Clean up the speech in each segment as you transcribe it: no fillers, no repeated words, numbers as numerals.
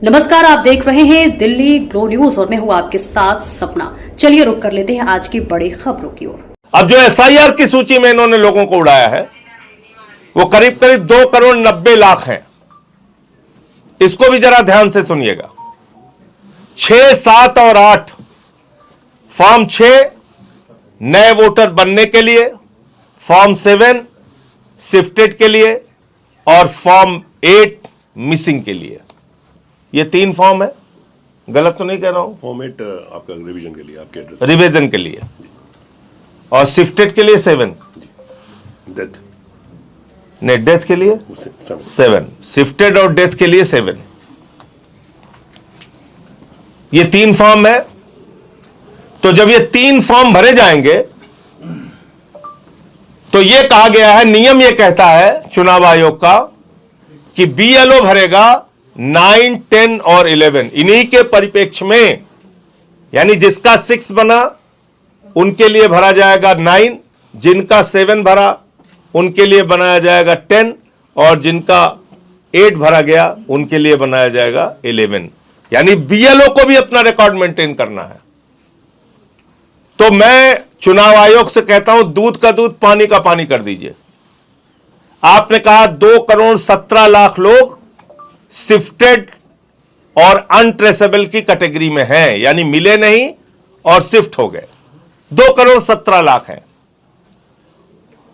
नमस्कार, आप देख रहे हैं दिल्ली ग्लो न्यूज और मैं हूं आपके साथ सपना। चलिए रुक कर लेते हैं आज की बड़ी खबरों की ओर। अब जो एसआईआर की सूची में इन्होंने लोगों को उड़ाया है वो करीब करीब 2,90,00,000 हैं। इसको भी जरा ध्यान से सुनिएगा। 6, 7 और 8 फॉर्म 6 नए वोटर बनने के लिए, फॉर्म 7 शिफ्टेड के लिए और फॉर्म 8 मिसिंग के लिए। ये 3 फॉर्म है, गलत तो नहीं कह रहा हूं? फॉर्म 8 आपका रिवीजन के लिए, आपके एड्रेस रिवीजन के लिए, और शिफ्टेड के लिए 7, डेथ नहीं डेथ के लिए 7, शिफ्टेड और डेथ के लिए 7। ये 3 फॉर्म है। तो जब ये 3 फॉर्म भरे जाएंगे तो ये कहा गया है, नियम ये कहता है चुनाव आयोग का कि बीएलओ भरेगा 9, 10 और 11। इन्हीं के परिप्रेक्ष्य में, यानी जिसका 6 बना उनके लिए भरा जाएगा 9, जिनका 7 भरा उनके लिए बनाया जाएगा 10 और जिनका 8 भरा गया उनके लिए बनाया जाएगा 11। यानी बीएलओ को भी अपना रिकॉर्ड मेंटेन करना है। तो मैं चुनाव आयोग से कहता हूं, दूध का दूध पानी का पानी कर दीजिए। आपने कहा 2,17,00,000 लोग शिफ्टेड और अनट्रेसेबल की कैटेगरी में हैं, यानी मिले नहीं और शिफ्ट हो गए। 2,17,00,000 हैं।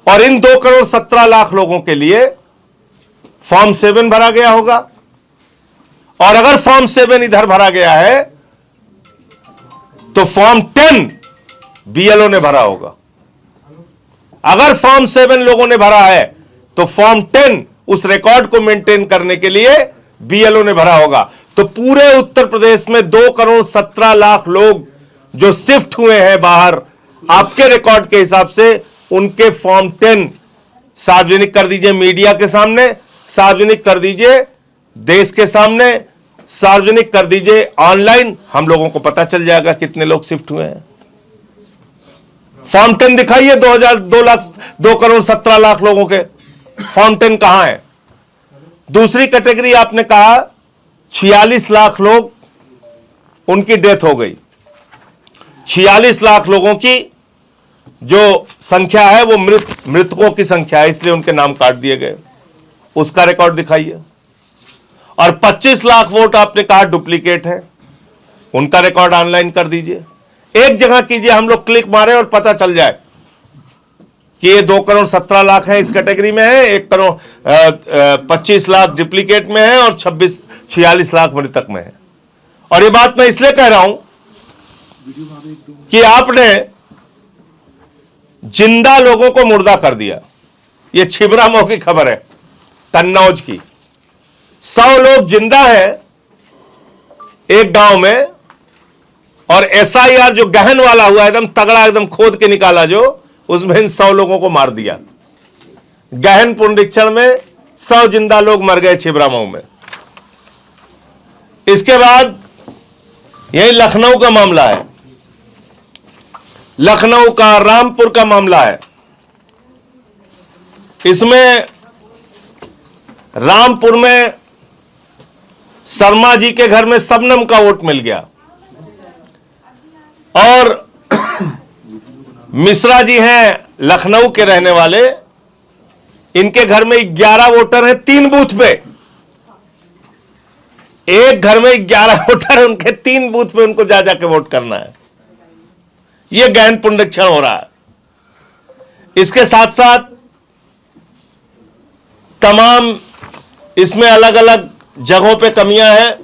और इन 2,17,00,000 लोगों के लिए फॉर्म 7 भरा गया होगा। और अगर फॉर्म 7 इधर भरा गया है तो फॉर्म 10 बीएलओ ने भरा होगा। अगर फॉर्म 7 लोगों ने भरा है तो फॉर्म 10 उस रिकॉर्ड को मेंटेन करने के लिए बीएलओ ने भरा होगा। तो पूरे उत्तर प्रदेश में 2,17,00,000 लोग जो शिफ्ट हुए हैं बाहर, आपके रिकॉर्ड के हिसाब से उनके फॉर्म 10 सार्वजनिक कर दीजिए, मीडिया के सामने सार्वजनिक कर दीजिए, देश के सामने सार्वजनिक कर दीजिए, ऑनलाइन हम लोगों को पता चल जाएगा कितने लोग शिफ्ट हुए हैं। फॉर्म 10 दिखाइए, 2,17,00,000 लोगों के फॉर्म 10 कहां है? दूसरी कैटेगरी आपने कहा 46 लाख लोग, उनकी डेथ हो गई। 46 लाख लोगों की जो संख्या है वो मृतकों की संख्या है, इसलिए उनके नाम काट दिए गए। उसका रिकॉर्ड दिखाइए। और 25 लाख वोट आपने कहा डुप्लीकेट है, उनका रिकॉर्ड ऑनलाइन कर दीजिए। एक जगह कीजिए, हम लोग क्लिक मारे और पता चल जाए कि ये 2,17,00,000 है, इस कैटेगरी में है, 1,25 लाख डुप्लीकेट में है और 46 लाख मृतक में है। और ये बात मैं इसलिए कह रहा हूं कि आपने जिंदा लोगों को मुर्दा कर दिया। ये छिबरामऊ की खबर है, कन्नौज की। 100 लोग जिंदा है एक गांव में, और एसआईआर जो गहन वाला हुआ, एकदम तगड़ा, एकदम खोद के निकाला, जो उसमें इन 100 लोगों को मार दिया। गहन पुनरीक्षण में 100 जिंदा लोग मर गए छिबरामऊ में। इसके बाद यही लखनऊ का मामला है, लखनऊ का रामपुर का मामला है। इसमें रामपुर में शर्मा जी के घर में शबनम का वोट मिल गया, और मिश्रा जी हैं लखनऊ के रहने वाले, इनके घर में 11 वोटर हैं 3 बूथ पे। एक घर में 11 वोटर है, उनके 3 बूथ पे उनको जा जाके वोट करना है। यह गहन पुनरीक्षण हो रहा है। इसके साथ साथ तमाम इसमें अलग अलग जगहों पे कमियां हैं।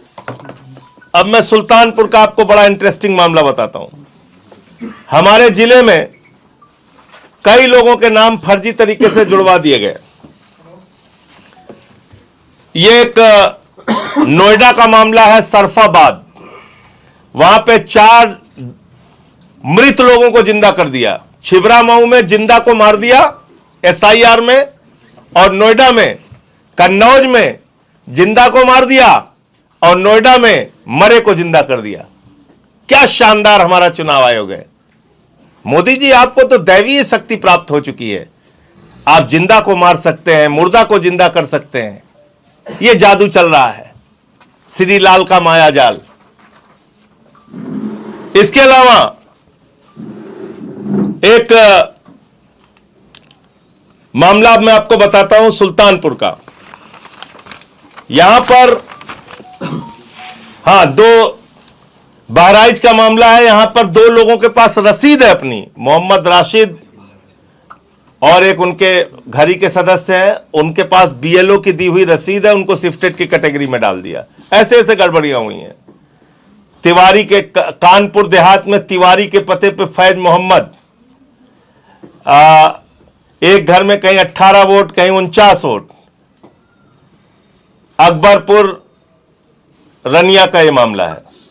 अब मैं सुल्तानपुर का आपको बड़ा इंटरेस्टिंग मामला बताता हूं। हमारे जिले में कई लोगों के नाम फर्जी तरीके से जुड़वा दिए गए। ये एक नोएडा का मामला है, सरफाबाद। वहां पे 4 मृत लोगों को जिंदा कर दिया। छिबरामऊ में जिंदा को मार दिया एसआईआर में, और नोएडा में, कन्नौज में जिंदा को मार दिया और नोएडा में मरे को जिंदा कर दिया। क्या शानदार हमारा चुनाव आयोग है। मोदी जी, आपको तो दैवीय शक्ति प्राप्त हो चुकी है। आप जिंदा को मार सकते हैं, मुर्दा को जिंदा कर सकते हैं। ये जादू चल रहा है। श्रीलाल का मायाजाल। इसके अलावा एक मामला मैं आपको बताता हूं सुल्तानपुर का। यहां पर बहराइच का मामला है। यहां पर 2 लोगों के पास रसीद है अपनी, मोहम्मद राशिद और एक उनके घर ही के सदस्य हैं, उनके पास बीएलओ की दी हुई रसीद है, उनको शिफ्टेड की कैटेगरी में डाल दिया। ऐसे ऐसे गड़बड़ियां हुई हैं। तिवारी के कानपुर देहात में तिवारी के पते पे फैज मोहम्मद, एक घर में कहीं 18 वोट कहीं 49 वोट। अकबरपुर रनिया का यह मामला है।